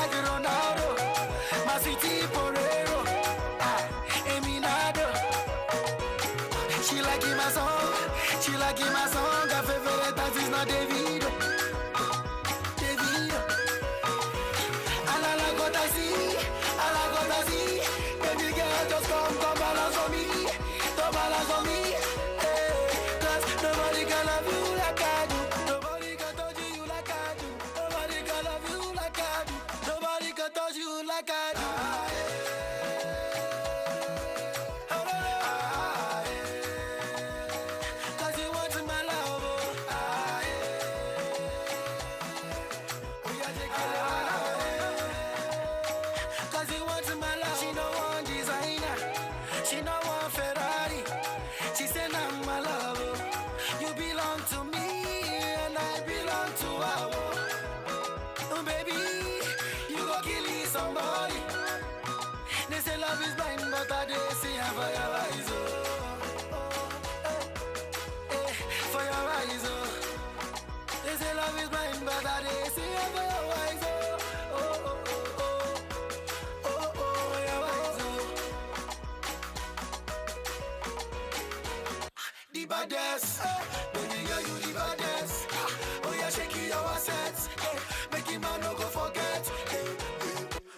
like Ronaldo, my city porero, Eminado. She like my song, she like my song. Her favorite dance is not Davido, Davido. And I like what I see, I like what I see. Baby girl, just come balance on me, come balance on me. Cause nobody can love you like I do. Nobody can touch you like I do. Nobody can love you like I do. Nobody can touch you like I do. Cause you want my love, cause you want my love. She no one designer, she no one Ferrari. She said I'm my love. You belong to me and I belong to her. Oh baby, you go kill somebody. They say love is blind, but I did see her for your eyes. For your eyes. They say love is blind, but I did see her for your eyes. Your eyes. The baddest, baby girl, you the baddest. Oh yeah, shake your assets, make him man no go forget.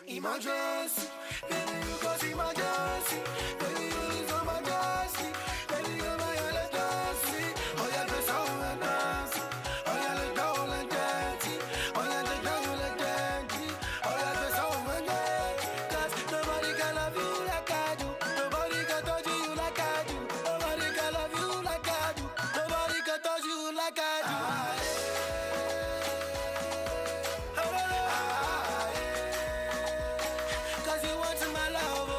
Emergency, baby you cause emergency, baby you lose emergency, baby you my let's dance. Oh yeah, press on and dance. Oh yeah, let down and dance. Oh yeah, let down and dance. Oh yeah, press on and dance. Cause nobody can love you like I do. Nobody can touch you like I do. Nobody can love you like I do. Nobody can touch you like I do. Cause you want my love.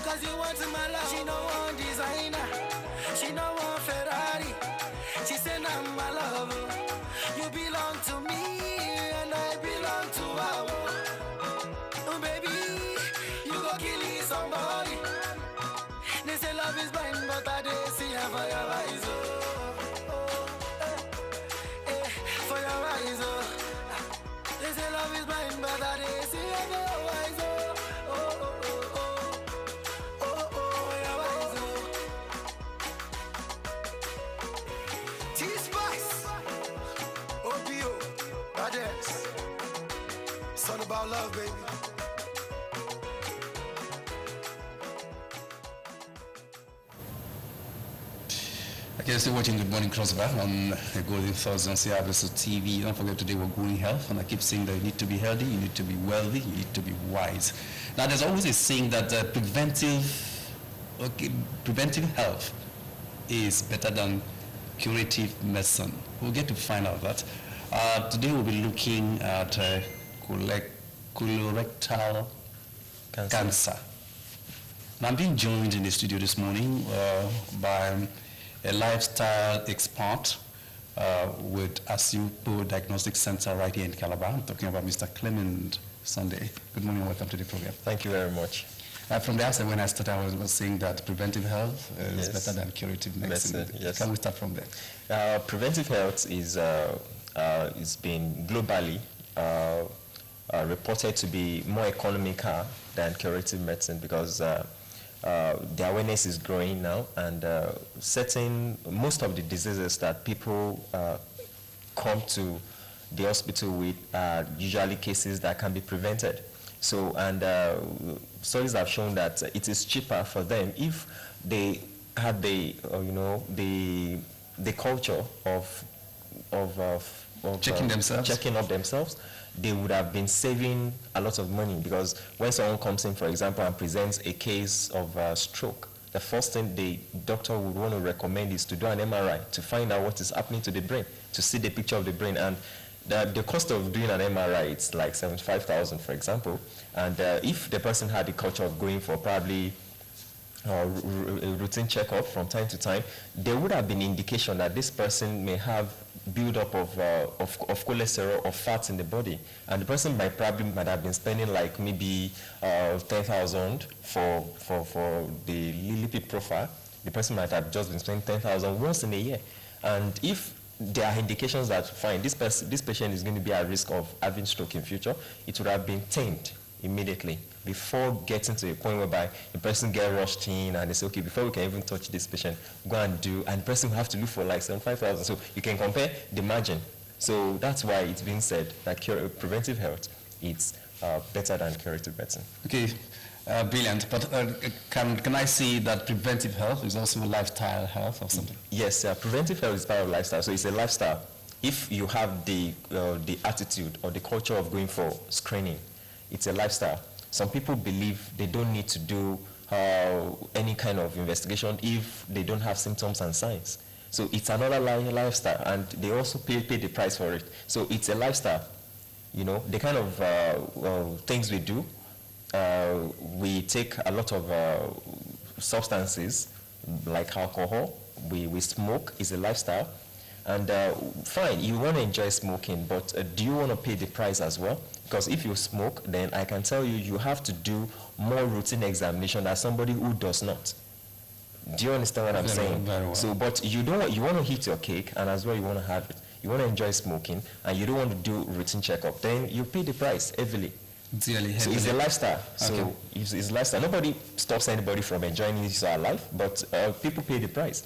Cause you want my love. She no one designer, she no one Ferrari. She said I'm my love. You belong to me and I belong to her. Oh baby, you go kill somebody. They say love is blind, but I did see her for your eyes. For your eyes. They say love is blind, but I did see her for your eyes. Your eyes. T-Spice, OPO, Baddest. It's all about love, baby. Okay, still watching Good Morning Crossover on a Golden Thursday on CRBS TV. Don't forget today we're going health, and I keep saying that you need to be healthy, you need to be wealthy, you need to be wise. Now, there's always a saying that preventive health is better than curative medicine. We'll get to find out that. Today we'll be looking at colorectal cancer. Now, I'm being joined in the studio this morning by a lifestyle expert with Asiupo Diagnostic Center right here in Calabar. I'm talking about Mr. Clement Sunday. Good morning and welcome to the program. Thank you very much. From the outset, when I started, I was saying that preventive health is better than curative medicine. Yes. Can we start from there? Preventive health is been globally reported to be more economical than curative medicine because the awareness is growing now, and most of the diseases that people come to the hospital with are usually cases that can be prevented. So, and studies have shown that it is cheaper for them if they have the culture of checking up themselves. They would have been saving a lot of money, because when someone comes in, for example, and presents a case of stroke, the first thing the doctor would want to recommend is to do an MRI to find out what is happening to the brain, to see the picture of the brain. And the cost of doing an MRI, it's like 75,000, for example. And if the person had the culture of going for probably a routine checkup from time to time, there would have been indication that this person may have build-up of cholesterol or fats in the body, and the person might have been spending like maybe 10,000 for the lipid profile. The person might have just been spending 10,000 once in a year, And if there are indications that, fine, this patient is going to be at risk of having stroke in future, it would have been tamed immediately before getting to a point whereby the person get rushed in and they say, okay, before we can even touch this patient, go and do, and the person will have to look for like 75,000. So you can compare the margin. So that's why it's being said that preventive health is better than curative medicine. Okay, brilliant. But can I say that preventive health is also lifestyle health or something? Yes, preventive health is part of lifestyle. So it's a lifestyle. If you have the attitude or the culture of going for screening, it's a lifestyle. Some people believe they don't need to do any kind of investigation if they don't have symptoms and signs. So it's another lifestyle, and they also pay the price for it. So it's a lifestyle. You know, the kind of things we do, we take a lot of substances like alcohol, we smoke, is a lifestyle. And fine, you want to enjoy smoking, but do you want to pay the price as well? Because if you smoke, then I can tell you, you have to do more routine examination than somebody who does not. Do you understand what I'm saying? Very well. So, but you want to hit your cake, and as well you want to have it. You want to enjoy smoking, and you don't want to do routine checkup. Then you pay the price heavily. So it's a lifestyle. So okay. It's lifestyle. Nobody stops anybody from enjoying his life, but people pay the price.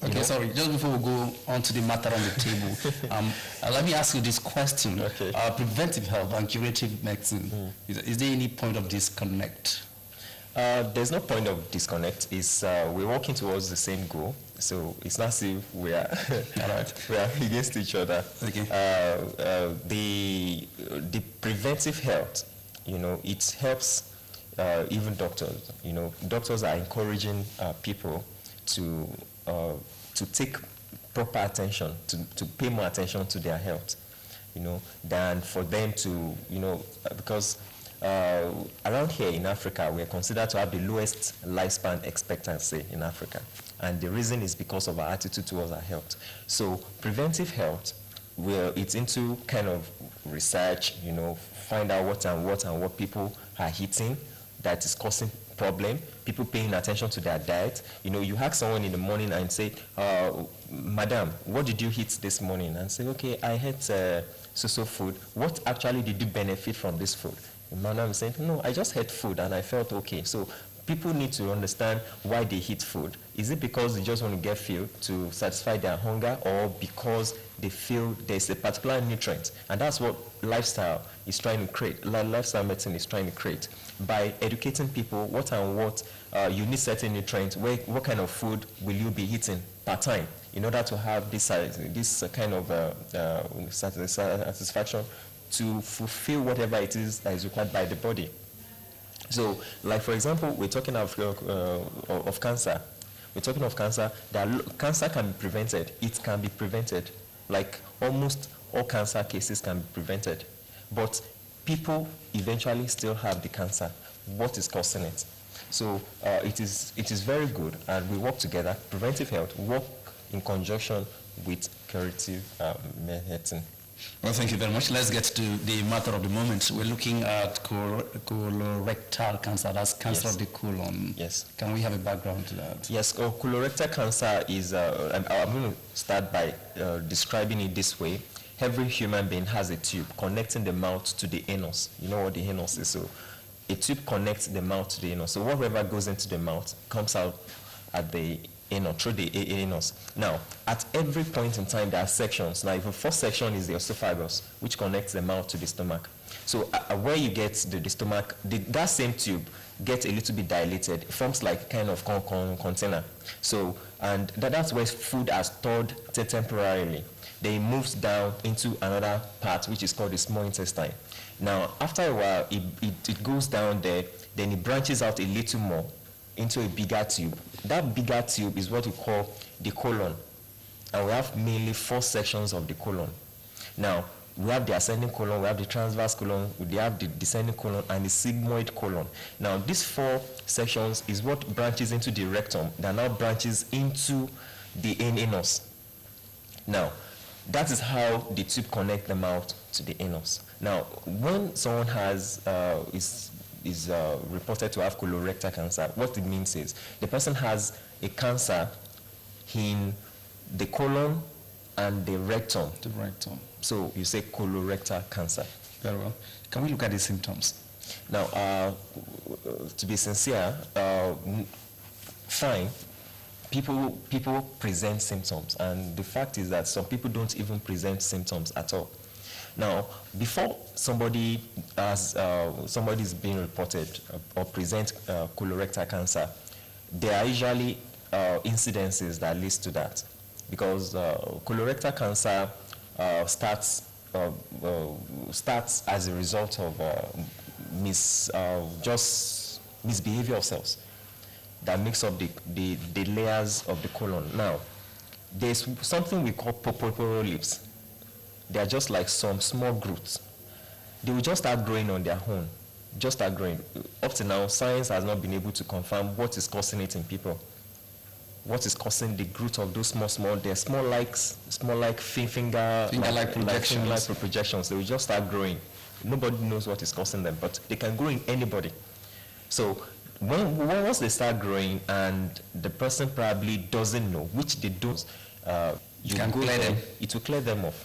Okay, sorry. Just before we go on to the matter on the table, let me ask you this question. Okay. Preventive health and curative medicine, is there any point of disconnect? There's no point of disconnect. It's, we're working towards the same goal. So it's not as if we are, we are against each other. Okay. The preventive health, you know, it helps even doctors. You know, doctors are encouraging people to take proper attention, to pay more attention to their health, you know, than for them to, you know, because around here in Africa, we are considered to have the lowest lifespan expectancy in Africa. And the reason is because of our attitude towards our health. So preventive health, it's into kind of research, you know, find out what people are eating that is causing problem, people paying attention to their diet. You know, you ask someone in the morning and say, Madam, what did you eat this morning? And say, okay, I had so food. What actually did you benefit from this food? The madam is saying, no, I just had food and I felt okay. So people need to understand why they eat food. Is it because they just want to get filled to satisfy their hunger, or because they feel there's a particular nutrient? And that's what lifestyle is trying to create, lifestyle medicine is trying to create. By educating people what and what you need certain nutrients, what kind of food will you be eating per time in order to have this kind of satisfaction to fulfill whatever it is that is required by the body. So, like for example, we're talking of cancer. We're talking of cancer. Cancer can be prevented. It can be prevented. Like almost all cancer cases can be prevented. But people eventually still have the cancer. What is causing it? So it is very good, and we work together. Preventive health work in conjunction with curative medicine. Well, thank you very much. Let's get to the matter of the moment. We're looking at colorectal cancer. That's cancer of the colon. Yes. Can we have a background to that? Yes. Colorectal cancer is, I'm going to start by describing it this way. Every human being has a tube connecting the mouth to the anus. You know what the anus is? So a tube connects the mouth to the anus. So whatever goes into the mouth comes out at the anus, through the anus. Now, at every point in time, there are sections. Now, the first section is the esophagus, which connects the mouth to the stomach. So where you get the stomach, that same tube gets a little bit dilated. It forms like kind of container. So, and that's where food is stored temporarily. Then it moves down into another part, which is called the small intestine. Now, after a while, it goes down there, then it branches out a little more into a bigger tube. That bigger tube is what we call the colon. And we have mainly 4 sections of the colon. Now, we have the ascending colon, we have the transverse colon, we have the descending colon, and the sigmoid colon. Now, these 4 sections is what branches into the rectum, that now branches into the anus. Now, that is how the tube connects the mouth to the anus. Now, when someone is reported to have colorectal cancer, what it means is the person has a cancer in the colon and the rectum. The rectum. So you say colorectal cancer. Very well. Can we look at the symptoms? Now, to be sincere, fine. People present symptoms, and the fact is that some people don't even present symptoms at all. Now, before somebody is being reported or present colorectal cancer, there are usually incidences that leads to that, because colorectal cancer starts as a result of misbehavior of cells that makes up the layers of the colon. Now, there's something we call polyps. They are just like some small growths. They will just start growing on their own, just start growing. Up to now, science has not been able to confirm what is causing it in people. What is causing the growth of those small, they're small like finger-like projections. They will just start growing. Nobody knows what is causing them, but they can grow in anybody. So once they start growing and the person probably doesn't know, which they don't, you can clear them. It will clear them off.